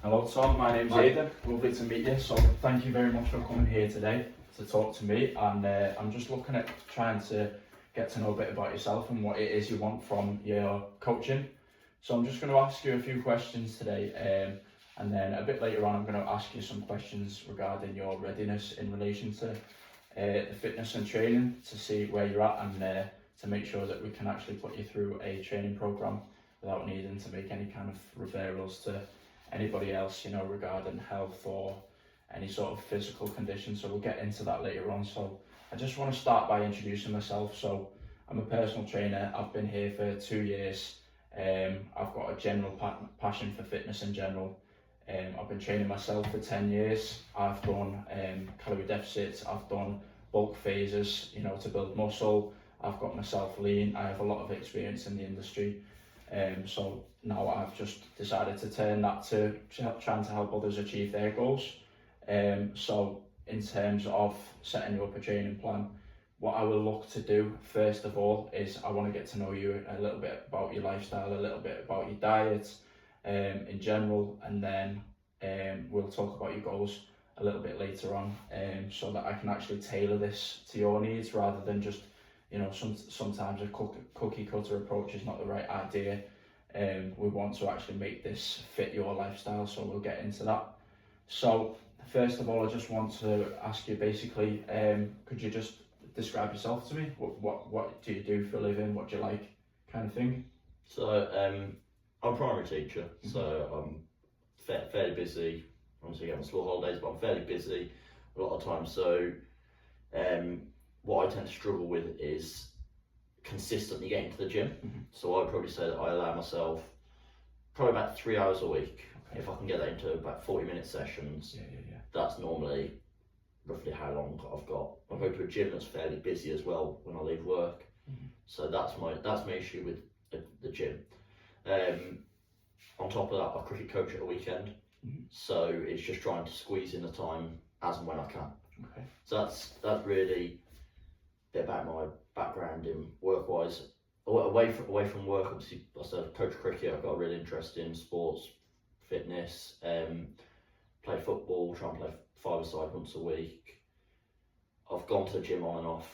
Hello Tom, my name's Aidan, lovely to meet you. So thank you very much for coming here today to talk to me, and I'm just looking at trying to get to know a bit about yourself and what it is you want from your coaching. So I'm just going to ask you a few questions today, and then a bit later on I'm going to ask you some questions regarding your readiness in relation to the fitness and training, to see where you're at, and to make sure that we can actually put you through a training program without needing to make any kind of referrals to anybody else, regarding health or any sort of physical condition. So we'll get into that later on. So I just want to start by introducing myself. So I'm a personal trainer. I've been here for 2 years. I've got a general passion for fitness in general. I've been training myself for 10 years. I've done calorie deficits. I've done bulk phases, to build muscle. I've got myself lean. I have a lot of experience in the industry. So now I've just decided to turn that to trying to help others achieve their goals. So in terms of setting you up a training plan, what I will look to do first of all is I want to get to know you a little bit about your lifestyle, a little bit about your diet in general, and then we'll talk about your goals a little bit later on, so that I can actually tailor this to your needs rather than just sometimes a cookie cutter approach is not the right idea. We want to actually make this fit your lifestyle, so we'll get into that. So first of all, I just want to ask you basically, could you just describe yourself to me? What do you do for a living? What do you like, kind of thing? So I'm a primary teacher, so I'm fairly busy. Obviously getting school holidays, but I'm fairly busy a lot of times. So what I tend to struggle with is consistently getting to the gym. So I'd probably say that I allow myself probably about 3 hours a week. Okay. If I can get that into about 40-minute sessions, that's normally roughly how long I've got. I go to a gym that's fairly busy as well when I leave work. So that's my issue with the gym. On top of that, I cricket coach at the weekend. So it's just trying to squeeze in the time as and when I can. Okay. So that's really a bit about my background in work-wise. Away from work, obviously, I said coach cricket. I've got a real interest in sports, fitness. Play football, try and play five-a-side once a week. I've gone to the gym on and off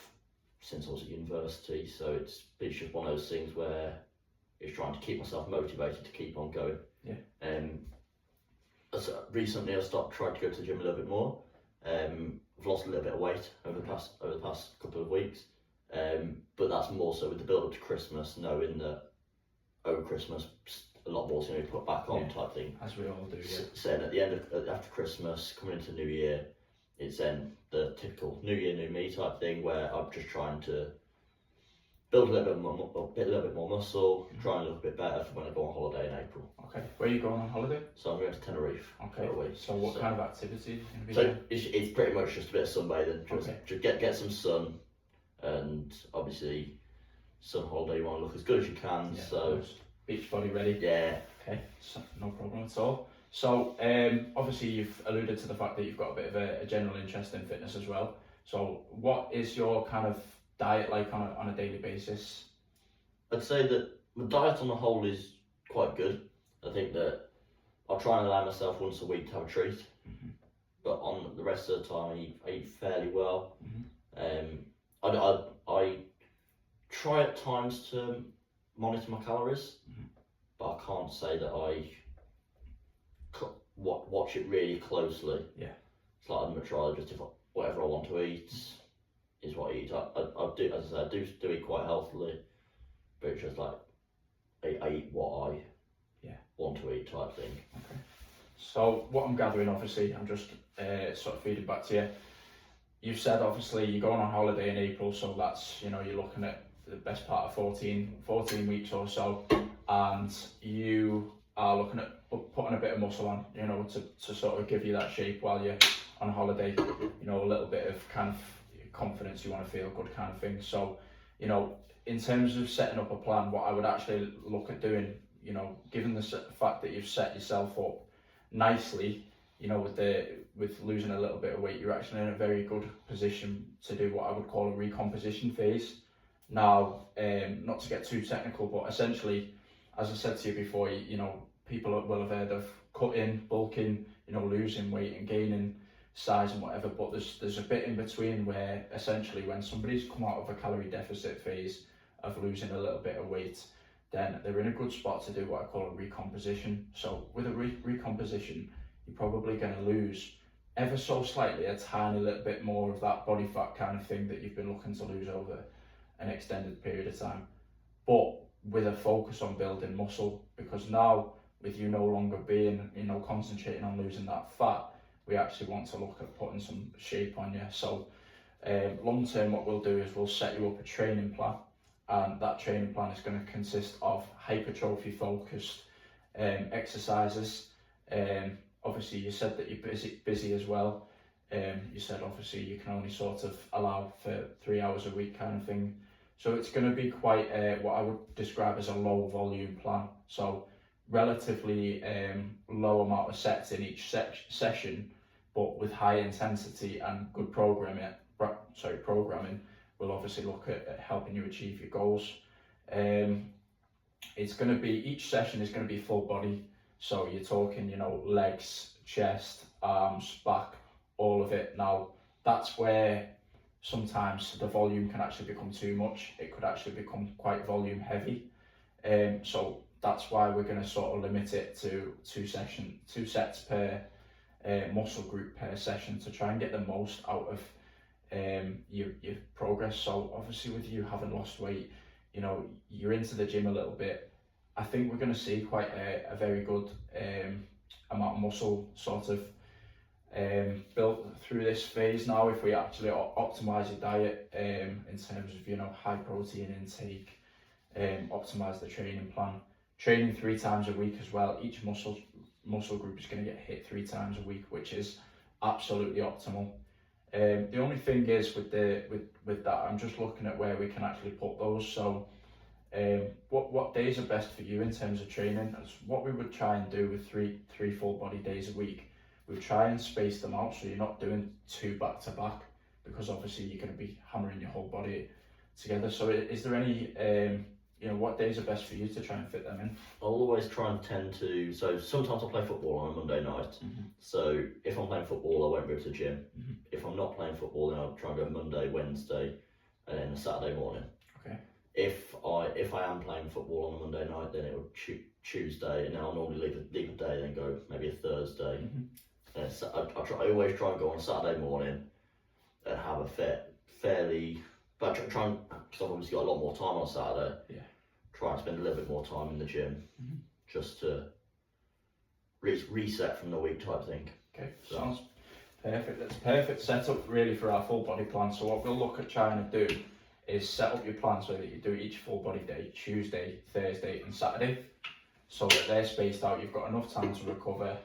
since I was at university, so it's just one of those things where it's trying to keep myself motivated to keep on going. Recently I tried to go to the gym a little bit more. I've lost a little bit of weight over the past couple of weeks, but that's more so with the build up to Christmas, knowing that over Christmas a lot more is going to be put back on, type thing. As we all do. So at the end of after Christmas, coming into New Year, it's then the typical New Year, New Me type thing where I'm just trying to build a little bit more muscle, try and look a bit better for when I go on holiday in April. Okay. Where are you going on holiday? So I'm going to Tenerife. Okay. For a week. So what kind of activity are you going to be doing? So it's pretty much just a bit of sunbathing. Just get some sun, and obviously sun holiday you want to look as good as you can. Yeah, so beach body ready. Yeah. Okay. So no problem at all. So obviously you've alluded to the fact that you've got a bit of a general interest in fitness as well. So what is your kind of diet like on a daily basis? I'd say that my diet on the whole is quite good. I think that I'll try and allow myself once a week to have a treat, but on the rest of the time I eat fairly well. I try at times to monitor my calories, but I can't say that I watch it really closely. It's like I'd much rather just whatever I want to eat is what I eat. I do, as I said, I do eat quite healthily, but it's just like I eat what I want to eat, type thing. Okay. So what I'm gathering, obviously, I'm just sort of feeding back to you. You've said obviously you're going on holiday in April, so that's, you're looking at the best part of 14 weeks or so, and you are looking at putting a bit of muscle on, to sort of give you that shape while you're on holiday, a little bit of kind of confidence, you want to feel good, kind of thing. So, in terms of setting up a plan, what I would actually look at doing, given the fact that you've set yourself up nicely, with losing a little bit of weight, you're actually in a very good position to do what I would call a recomposition phase. Now, not to get too technical, but essentially, as I said to you before, people will have heard of cutting, bulking, you know, losing weight and gaining size and whatever, but there's a bit in between where essentially when somebody's come out of a calorie deficit phase of losing a little bit of weight, then they're in a good spot to do what I call a recomposition. So with a recomposition, you're probably going to lose ever so slightly, a tiny little bit more of that body fat kind of thing that you've been looking to lose over an extended period of time, but with a focus on building muscle, because now with you no longer being, you know, concentrating on losing that fat, we actually want to look at putting some shape on you. So long term, what we'll do is we'll set you up a training plan, and that training plan is going to consist of hypertrophy focused exercises. Obviously you said that you're busy as well. You said obviously you can only sort of allow for 3 hours a week kind of thing. So it's going to be quite what I would describe as a low volume plan. So relatively low amount of sets in each session, but with high intensity and good programming, we'll obviously look at helping you achieve your goals. It's going to be, each session is going to be full body. So you're talking, you know, legs, chest, arms, back, all of it. Now, that's where sometimes the volume can actually become too much. It could actually become quite volume heavy. So that's why we're going to sort of limit it to two sets per muscle group per session to try and get the most out of your progress. So obviously with you having lost weight, you know, you're into the gym a little bit. I think we're going to see quite a very good amount of muscle sort of built through this phase now if we actually optimize your diet in terms of, you know, high protein intake, optimize the training plan, training 3 times a week as well. Each muscle group is going to get hit 3 times a week, which is absolutely optimal. The only thing is with that, I'm just looking at where we can actually put those. So what days are best for you in terms of training? That's what we would try and do with three full body days a week. We would try and space them out so you're not doing 2 back to back, because obviously you're going to be hammering your whole body together. So is there any you know, what days are best for you to try and fit them in? I'll always try and tend to, so sometimes I play football on a Monday night. So if I'm playing football, I won't go to the gym. If I'm not playing football, then I'll try and go Monday, Wednesday, and then a Saturday morning. Okay. If I am playing football on a Monday night, then it would Tuesday, and then I'll normally leave a day, then go maybe a Thursday. I always try and go on a Saturday morning and have a fairly, but I try and, because I've obviously got a lot more time on a Saturday. Yeah. Try and spend a little bit more time in the gym, just to reset from the week type thing. Okay, sounds perfect. That's a perfect setup really for our full body plan. So what we'll look at trying to do is set up your plan so that you do each full body day, Tuesday, Thursday and Saturday, so that they're spaced out. You've got enough time to recover.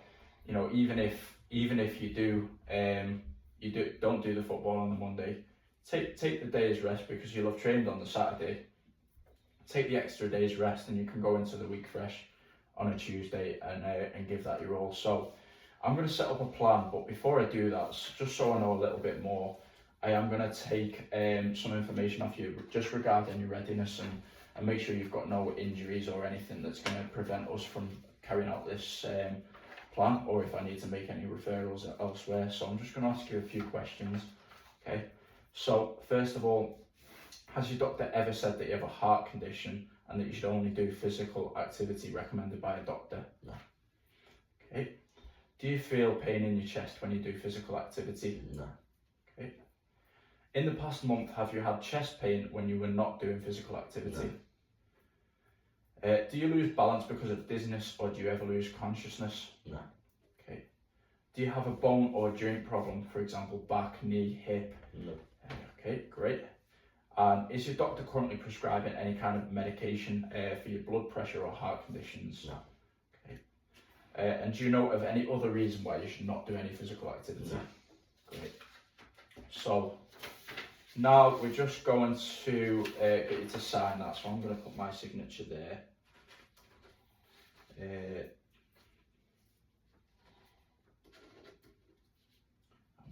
You know, even if you don't do the football on the Monday, take the day's rest, because you'll have trained on the Saturday. Take the extra day's rest and you can go into the week fresh on a Tuesday and give that your all. So I'm going to set up a plan, but before I do that, just so I know a little bit more, I am going to take some information off you just regarding your readiness and make sure you've got no injuries or anything that's going to prevent us from carrying out this plan, or if I need to make any referrals elsewhere. So I'm just going to ask you a few questions. Okay, so first of all, has your doctor ever said that you have a heart condition and that you should only do physical activity recommended by a doctor? No. Okay. Do you feel pain in your chest when you do physical activity? No. Okay. In the past month, have you had chest pain when you were not doing physical activity? No. Do you lose balance because of dizziness, or do you ever lose consciousness? No. Okay. Do you have a bone or joint problem, for example, back, knee, hip? No. Okay, great. Is your doctor currently prescribing any kind of medication for your blood pressure or heart conditions? No. Okay. And do you know of any other reason why you should not do any physical activity? No. Great. So now we're just going to get you to sign that. So I'm going to put my signature there. And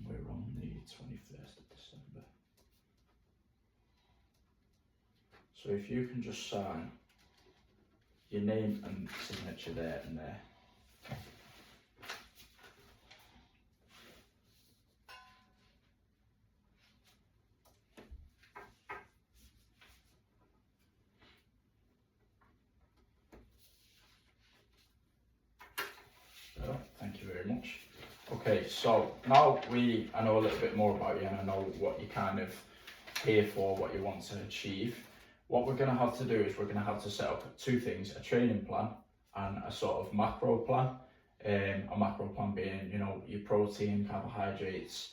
we're on the 21st of December. So if you can just sign your name and signature there and there. very much. Okay, so now I know a little bit more about you, and I know what you're kind of here for, what you want to achieve. What we're going to have to do is we're going to have to set up two things: a training plan and a sort of macro plan. A macro plan being, you know, your protein, carbohydrates,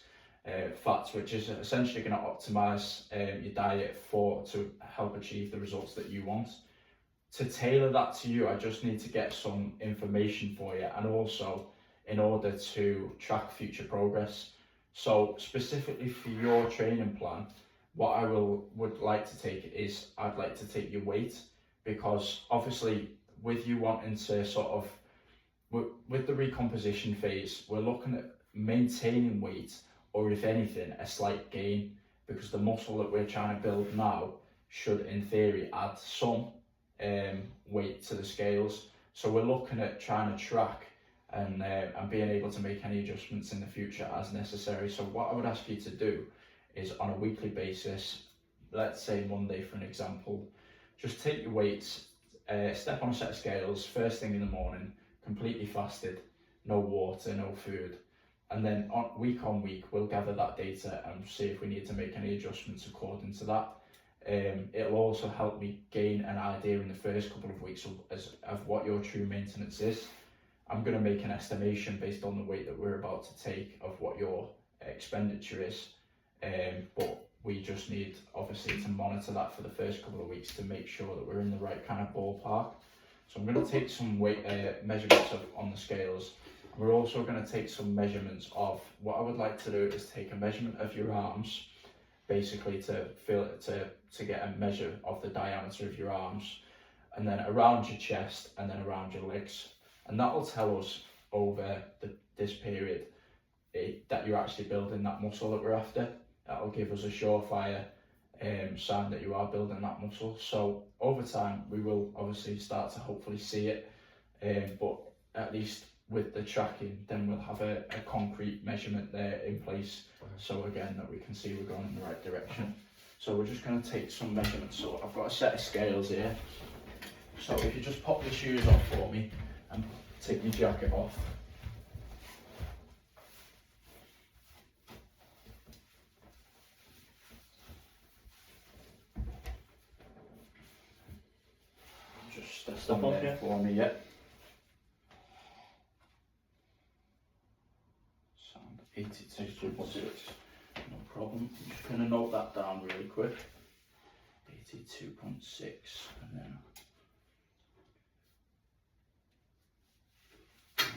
fats, which is essentially going to optimize your diet to help achieve the results that you want. To tailor that to you, I just need to get some information for you, and also in order to track future progress. So specifically for your training plan, what I would like to take is, I'd like to take your weight, because obviously with you wanting to sort of, with the recomposition phase, we're looking at maintaining weight, or if anything, a slight gain, because the muscle that we're trying to build now should in theory add some weight to the scales. So we're looking at trying to track and being able to make any adjustments in the future as necessary. So what I would ask you to do is, on a weekly basis, let's say Monday for an example, just take your weights, step on a set of scales first thing in the morning, completely fasted, no water, no food, and then on week we'll gather that data and see if we need to make any adjustments according to that. It'll also help me gain an idea in the first couple of weeks of what your true maintenance is. I'm going to make an estimation based on the weight that we're about to take of what your expenditure is, but we just need obviously to monitor that for the first couple of weeks to make sure that we're in the right kind of ballpark. So I'm going to take some weight measurements on the scales. We're also going to take some measurements of, what I would like to do is take a measurement of your arms, basically to get a measure of the diameter of your arms, and then around your chest, and then around your legs. And that will tell us over this period that you're actually building that muscle that we're after. That will give us a surefire sign that you are building that muscle. So over time, we will obviously start to hopefully see it, but at least with the tracking, then we'll have a concrete measurement there in place. So again, that we can see we're going in the right direction. So we're just going to take some measurements. So I've got a set of scales here. So if you just pop the shoes off for me and take your jacket off. Just step on there for me, yeah. Sound 82.6, no problem. I'm just going to note that down really quick. 82.6, and then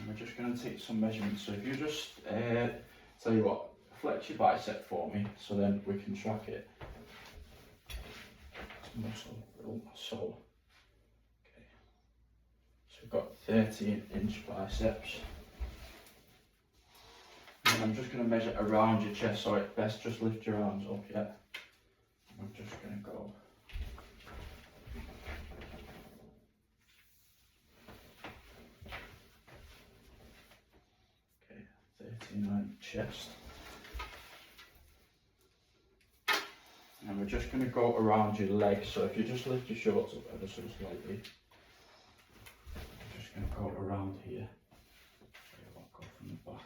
we're just going to take some measurements. So if you just, tell you what, flex your bicep for me, so then we can track it. Muscle, so, okay. So we've got 13-inch biceps. And I'm just going to measure around your chest, so it's best just lift your arms up, yeah. I'm just going to go. Okay, 39 chest. And we're just going to go around your legs, so if you just lift your shorts up ever so slightly. I'm just going to go around here. I won't go from the back.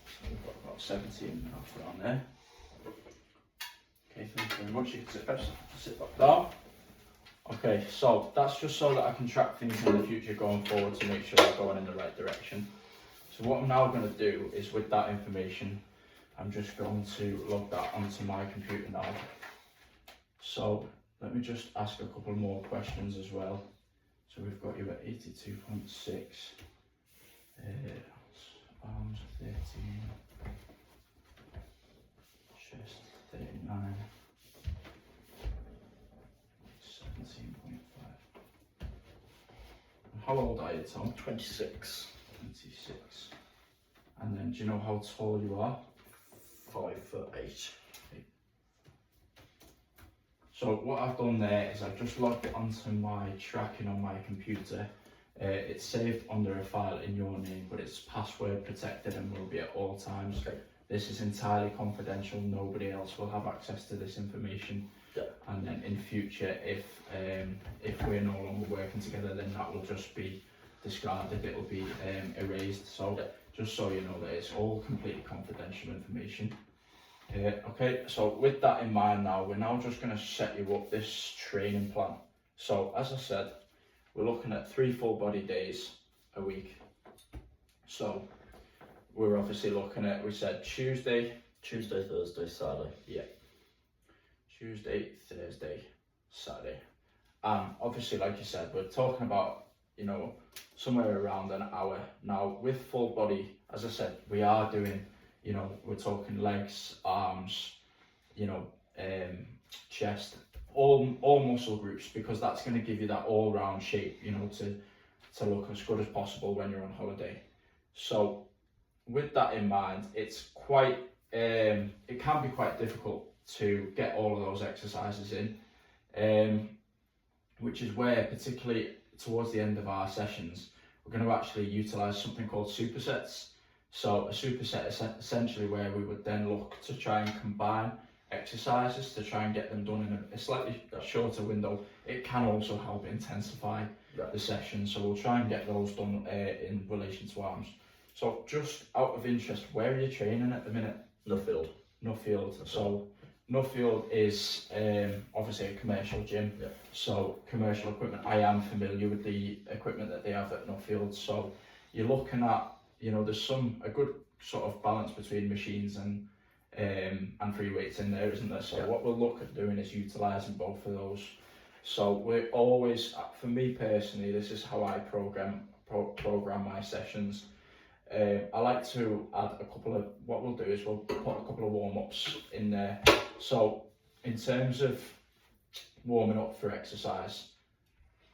So we've got about 17 around there. Okay, thank you very much. You can sit back down. Okay, so that's just so that I can track things in the future going forward to make sure we're going in the right direction. So what I'm now going to do is, with that information, I'm just going to log that onto my computer now. So let me just ask a couple more questions as well. So we've got you at 82.6, arms 13, chest 39, 17.5. How old are you, Tom? 26. 26. And then, do you know how tall you are? 5'8". So what I've done there is I've just logged it onto my tracking on my computer. It's saved under a file in your name, but it's password protected and will be at all times. Okay. This is entirely confidential. Nobody else will have access to this information. Yeah. And then in future, if we're no longer working together, then that will just be discarded. It will be erased. So Yeah. just so you know that it's all completely confidential information. Okay, so with that in mind now, we're now just going to set you up this training plan. So as I said, we're looking at 3 full body days a week. So we're obviously looking at, we said Tuesday, Thursday, Saturday. yeah, Tuesday, Thursday, Saturday. Obviously, like you said, we're talking about, you know, somewhere around an hour. Now with full body, as I said, we are doing, you know, we're talking legs, arms, you know, chest, all muscle groups, because that's going to give you that all round shape, you know, to look as good as possible when you're on holiday. So with that in mind, it's quite, it can be quite difficult to get all of those exercises in, which is where, particularly towards the end of our sessions, we're going to actually utilise something called supersets. So a superset is essentially where we would then look to try and combine exercises to try and get them done in a slightly shorter window. It can also help intensify the session, so we'll try and get those done in relation to arms. So just out of interest, where are you training at the minute? Nuffield. So Nuffield is obviously a commercial gym, so commercial equipment. I am familiar with the equipment that they have at Nuffield. So you're looking at, you know, there's a good sort of balance between machines and free weights in there, isn't there? So what we'll look at doing is utilising both of those. So we're always, for me personally, this is how I program my sessions. I like to add a couple of, what we'll do is we'll put a couple of warm-ups in there. So in terms of warming up for exercise,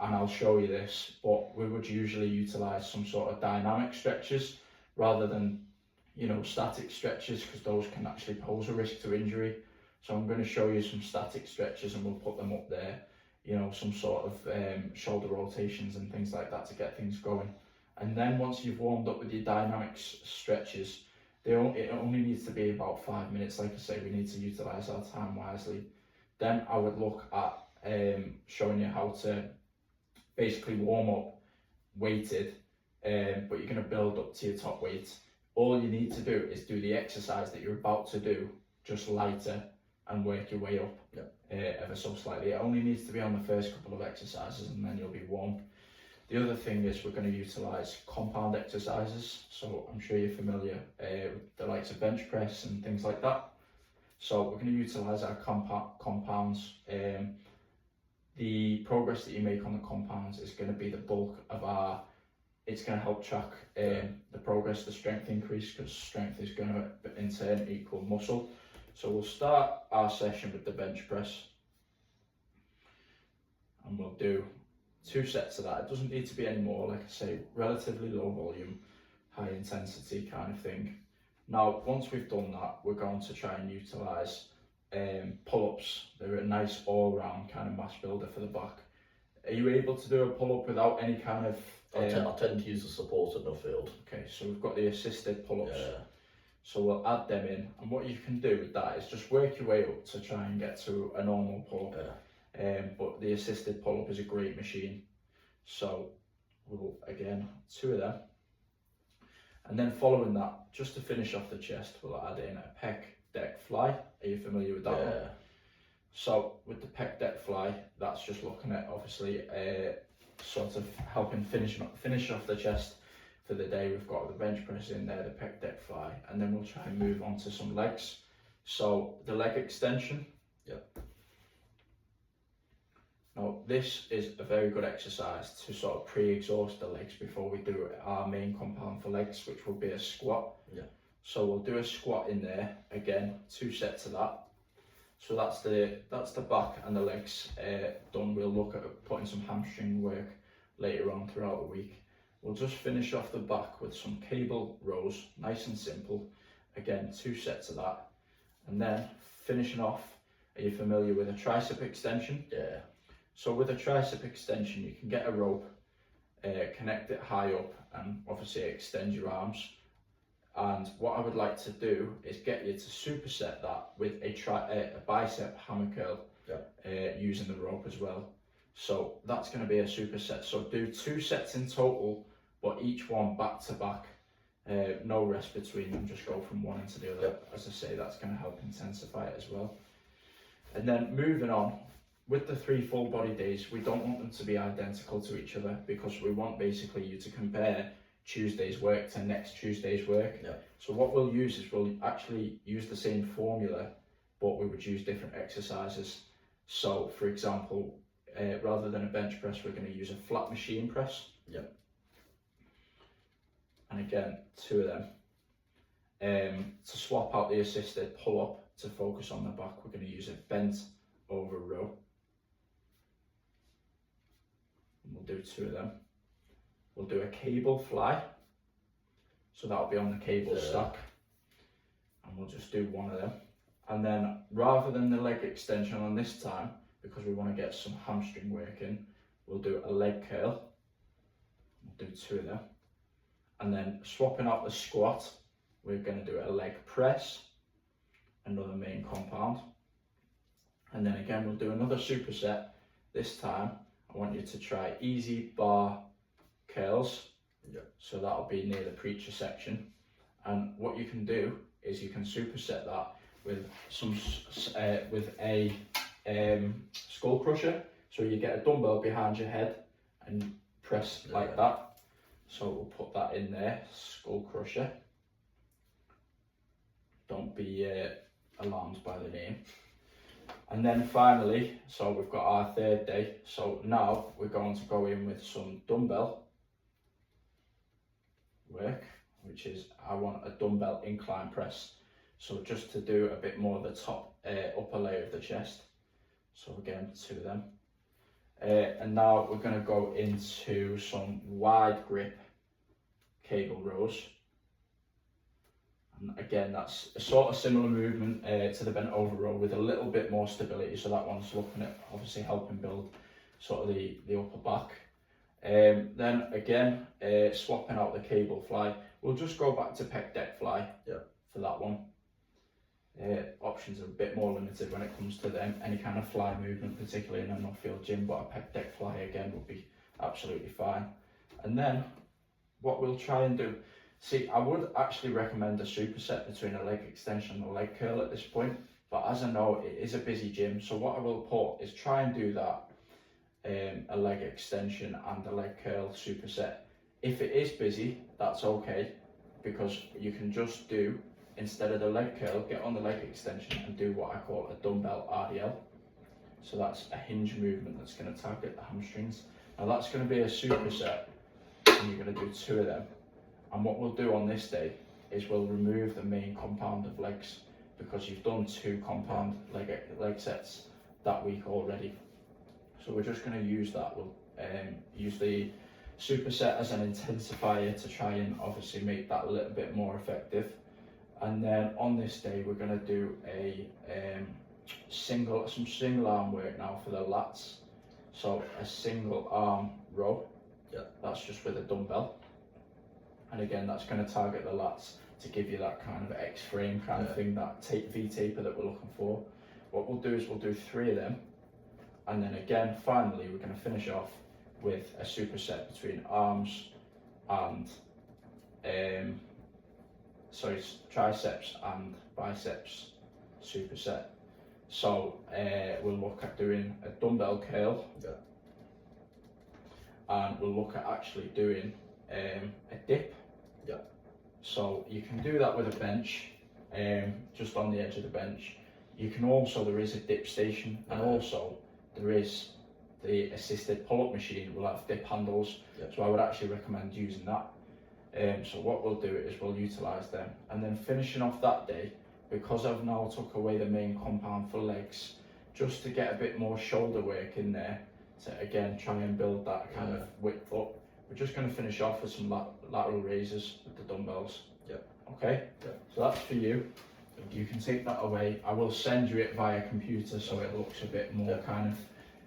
and I'll show you this, but we would usually utilise some sort of dynamic stretches rather than, you know, static stretches, because those can actually pose a risk to injury. So I'm going to show you some static stretches and we'll put them up there, you know, some sort of shoulder rotations and things like that to get things going. And then once you've warmed up with your dynamic stretches, it only needs to be about 5 minutes. Like I say, we need to utilise our time wisely. Then I would look at showing you how to basically warm up weighted, but you're going to build up to your top weight. All you need to do is do the exercise that you're about to do, just lighter, and work your way up ever so slightly. It only needs to be on the first couple of exercises and then you'll be warm. The other thing is we're going to utilise compound exercises. So I'm sure you're familiar with the likes of bench press and things like that. So we're going to utilise our compounds. The progress that you make on the compounds is going to be the bulk of our, it's going to help track the progress, the strength increase, because strength is going to in turn equal muscle. So we'll start our session with the bench press and we'll do 2 sets of that. It doesn't need to be any more, like I say, relatively low volume, high intensity kind of thing. Now, once we've done that, we're going to try and utilise pull-ups. They're a nice all-round kind of mass builder for the back. Are you able to do a pull-up without any kind of... I tend to use the support at Nuffield. Okay, so we've got the assisted pull-ups. So we'll add them in, and what you can do with that is just work your way up to try and get to a normal pull-up. But the assisted pull-up is a great machine. So we'll, again, 2 of them. And then following that, just to finish off the chest, we'll add in a pec deck fly. Are you familiar with that one? So with the pec deck fly, that's just looking at obviously sort of helping finish off the chest for the day. We've got the bench press in there, the pec deck fly, and then we'll try and move on to some legs. So the leg extension. Now this is a very good exercise to sort of pre-exhaust the legs before we do our main compound for legs, which will be a squat. So we'll do a squat in there, again 2 sets of that. So that's the back and the legs done. We'll look at putting some hamstring work later on throughout the week. We'll just finish off the back with some cable rows, nice and simple. Again, 2 sets of that. And then finishing off, are you familiar with a tricep extension? So with a tricep extension, you can get a rope, connect it high up, and obviously extend your arms. And what I would like to do is get you to superset that with a bicep hammer curl. using the rope as well. So that's going to be a superset. So do 2 sets in total, but each one back to back, no rest between them, just go from one into the other. As I say, that's going to help intensify it as well. And then moving on, with the 3 full body days, we don't want them to be identical to each other, because we want basically you to compare Tuesday's work to next Tuesday's work. So what we'll use is we'll actually use the same formula, but we would use different exercises. So for example, rather than a bench press, we're going to use a flat machine press. And again, 2 of them. To swap out the assisted pull up to focus on the back, we're going to use a bent over row. And we'll do 2 of them. We'll do a cable fly, so that'll be on the cable stack, and we'll just do 1 of them. And then rather than the leg extension on this time, because we want to get some hamstring work in, we'll do a leg curl. We'll do 2 of them. And then swapping out the squat, we're going to do a leg press, another main compound. And then again, we'll do another superset. This time, I want you to try easy bar curls. So that'll be near the preacher section. And what you can do is you can superset that with a skull crusher. So you get a dumbbell behind your head and press like that. So we'll put that in there, skull crusher. Don't be alarmed by the name. And then finally, so we've got our 3rd day. So now we're going to go in with some dumbbell work, which is, I want a dumbbell incline press. So just to do a bit more of the top upper layer of the chest. So again, 2 of them. And now we're going to go into some wide grip cable rows. And again, that's a sort of similar movement to the bent over row with a little bit more stability. So that one's looking at obviously helping build sort of the upper back. Then again, swapping out the cable fly. We'll just go back to pec deck fly for that one. Options are a bit more limited when it comes to them, any kind of fly movement, particularly in an off-field gym, but a pec deck fly again would be absolutely fine. And then what we'll try and do, see, I would actually recommend a superset between a leg extension and a leg curl at this point, but as I know, it is a busy gym, so what I will put is try and do that, a leg extension and a leg curl superset. If it is busy, that's okay, because you can just do, instead of the leg curl, get on the leg extension and do what I call a dumbbell RDL. So that's a hinge movement that's going to target the hamstrings. Now that's going to be a superset, and you're going to do 2 of them. And what we'll do on this day is we'll remove the main compound of legs, because you've done 2 compound leg sets that week already. So we're just going to use that. We'll use the superset as an intensifier to try and obviously make that a little bit more effective. And then on this day, we're going to do a some single arm work now for the lats. So a single arm row. That's just with a dumbbell. And again, that's going to target the lats to give you that kind of X-frame kind of thing, that V-taper that we're looking for. What we'll do is we'll do 3 of them. And then again, finally, we're going to finish off with a superset between arms and triceps and biceps superset. So we'll look at doing a dumbbell curl, and we'll look at actually doing a dip. So you can do that with a bench, just on the edge of the bench. You can also, there is a dip station, and also there is the assisted pull-up machine will have dip handles, so I would actually recommend using that. So what we'll do is we'll utilise them, and then finishing off that day, because I've now took away the main compound for legs, just to get a bit more shoulder work in there, to again try and build that kind of width up. We're just going to finish off with some lateral raises with the dumbbells. Okay? So that's for you. You can take that away. I will send you it via computer so it looks a bit more kind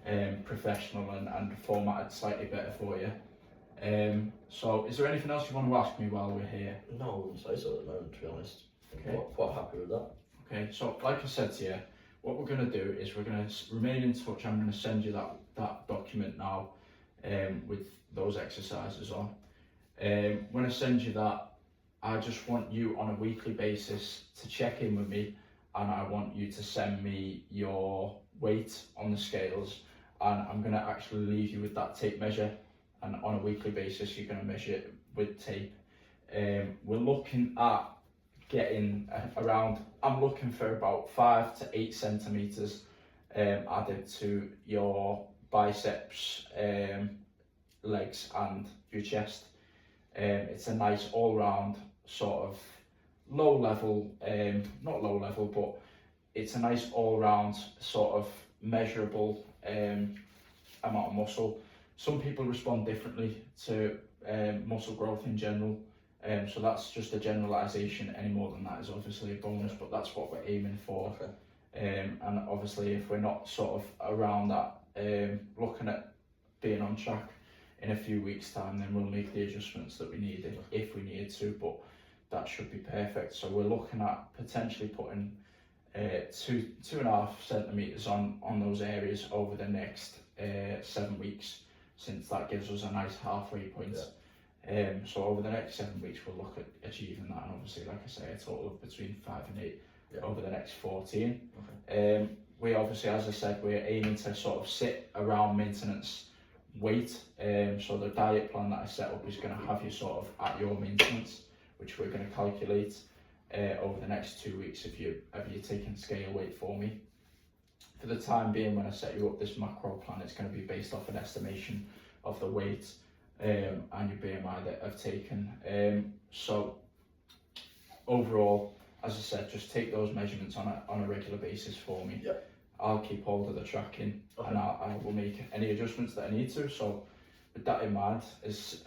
of professional and formatted slightly better for you. So is there anything else you want to ask me while we're here? No, I wouldn't say so at the moment, to be honest. Okay. I'm quite happy with that. Okay, so like I said to you, what we're going to do is we're going to remain in touch. I'm going to send you that document now with those exercises on. When I send you that, I just want you on a weekly basis to check in with me, and I want you to send me your weight on the scales, and I'm going to actually leave you with that tape measure, and on a weekly basis you're going to measure it with tape. We're looking at getting around, I'm looking for about 5 to 8 centimetres added to your biceps, legs and your chest. It's a nice all-round sort of low level, not low level, but it's a nice all-round sort of measurable amount of muscle. Some people respond differently to muscle growth in general, so that's just a generalisation. Any more than that is obviously a bonus, but that's what we're aiming for. Okay. And obviously if we're not sort of around that, looking at being on track in a few weeks time, then we'll make the adjustments that we need if we need to, but that should be perfect. So we're looking at potentially putting 2.5 centimetres on those areas over the next 7 weeks, since that gives us a nice halfway point. Yeah. So over the next 7 weeks we'll look at achieving that, and obviously, like I say, a total of between 5 and 8 over the next 14. Okay. We obviously, as I said, we're aiming to sort of sit around maintenance weight, so the diet plan that I set up is going to have you sort of at your maintenance, which we're going to calculate over the next 2 weeks if you're taking scale weight for me. For the time being, when I set you up this macro plan, it's going to be based off an estimation of the weight and your BMI that I've taken. So overall, as I said, just take those measurements on a regular basis for me. Yep. I'll keep hold of the tracking, okay, and I will make any adjustments that I need to. So with that in mind, is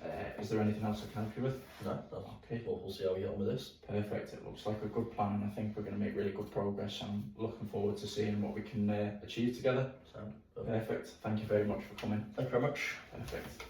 there anything else I can help you with? No, okay. We'll see how we get on with this. Perfect. It looks like a good plan, and I think we're going to make really good progress. I'm looking forward to seeing what we can achieve together. Perfect. Thank you very much for coming. Thank you very much. Perfect.